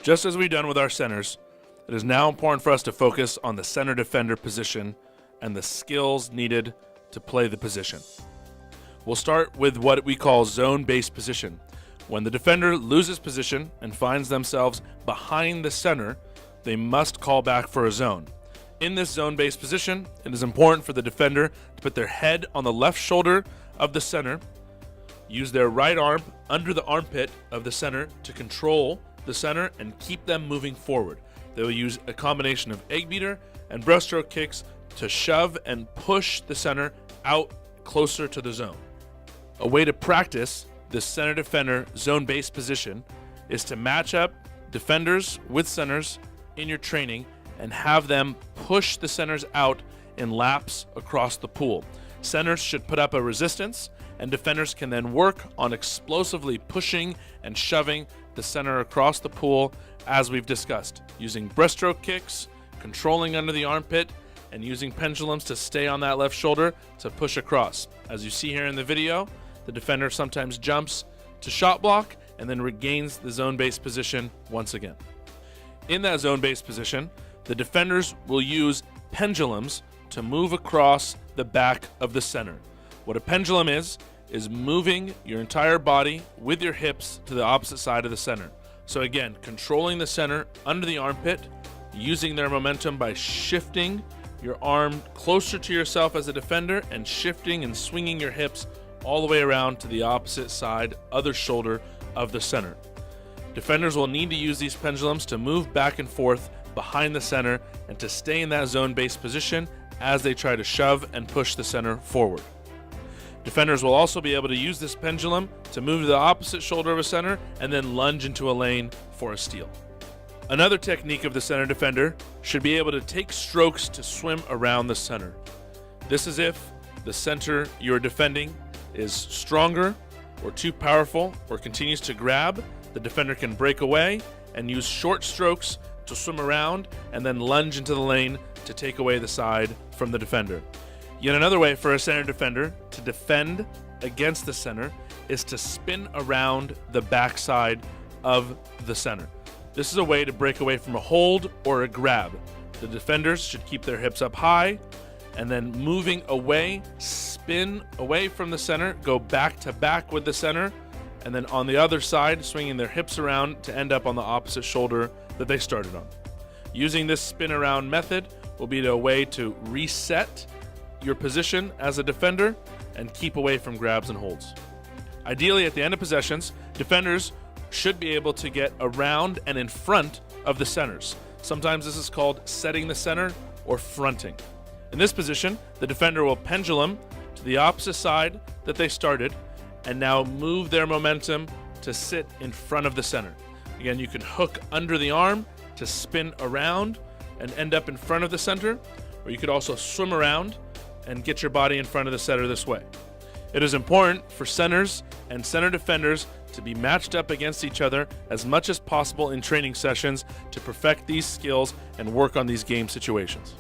Just as we've done with our centers, it is now important for us to focus on the center defender position and the skills needed to play the position. We'll start with what we call zone-based position. When the defender loses position and finds themselves behind the center, they must call back for a zone. In this zone-based position, it is important for the defender to put their head on the left shoulder of the center, use their right arm under the armpit of the center to control the center and keep them moving forward. They will use a combination of egg beater and breaststroke kicks to shove and push the center out closer to the zone. A way to practice this center defender zone-based position is to match up defenders with centers in your training and have them push the centers out in laps across the pool. Centers should put up a resistance, and defenders can then work on explosively pushing and shoving the center across the pool, as we've discussed, using breaststroke kicks, controlling under the armpit, and using pendulums to stay on that left shoulder to push across. As you see here in the video, the defender sometimes jumps to shot block and then regains the zone-based position once again. In that zone-based position, the defenders will use pendulums to move across the back of the center. What a pendulum is moving your entire body with your hips to the opposite side of the center. So again, controlling the center under the armpit, using their momentum by shifting your arm closer to yourself as a defender and shifting and swinging your hips all the way around to the opposite side, other shoulder of the center. Defenders will need to use these pendulums to move back and forth behind the center and to stay in that zone-based position as they try to shove and push the center forward. Defenders will also be able to use this pendulum to move to the opposite shoulder of a center and then lunge into a lane for a steal. Another technique of the center defender should be able to take strokes to swim around the center. This is if the center you're defending is stronger or too powerful or continues to grab, the defender can break away and use short strokes to swim around and then lunge into the lane to take away the side from the defender. Yet another way for a center defender to defend against the center is to spin around the backside of the center. This is a way to break away from a hold or a grab. The defenders should keep their hips up high and then moving away, spin away from the center, go back to back with the center, and then on the other side, swinging their hips around to end up on the opposite shoulder that they started on. Using this spin around method will be a way to reset your position as a defender and keep away from grabs and holds. Ideally, at the end of possessions, defenders should be able to get around and in front of the centers. Sometimes this is called setting the center or fronting. In this position, the defender will pendulum to the opposite side that they started and now move their momentum to sit in front of the center. Again, you can hook under the arm to spin around and end up in front of the center, or you could also swim around and get your body in front of the center this way. It is important for centers and center defenders to be matched up against each other as much as possible in training sessions to perfect these skills and work on these game situations.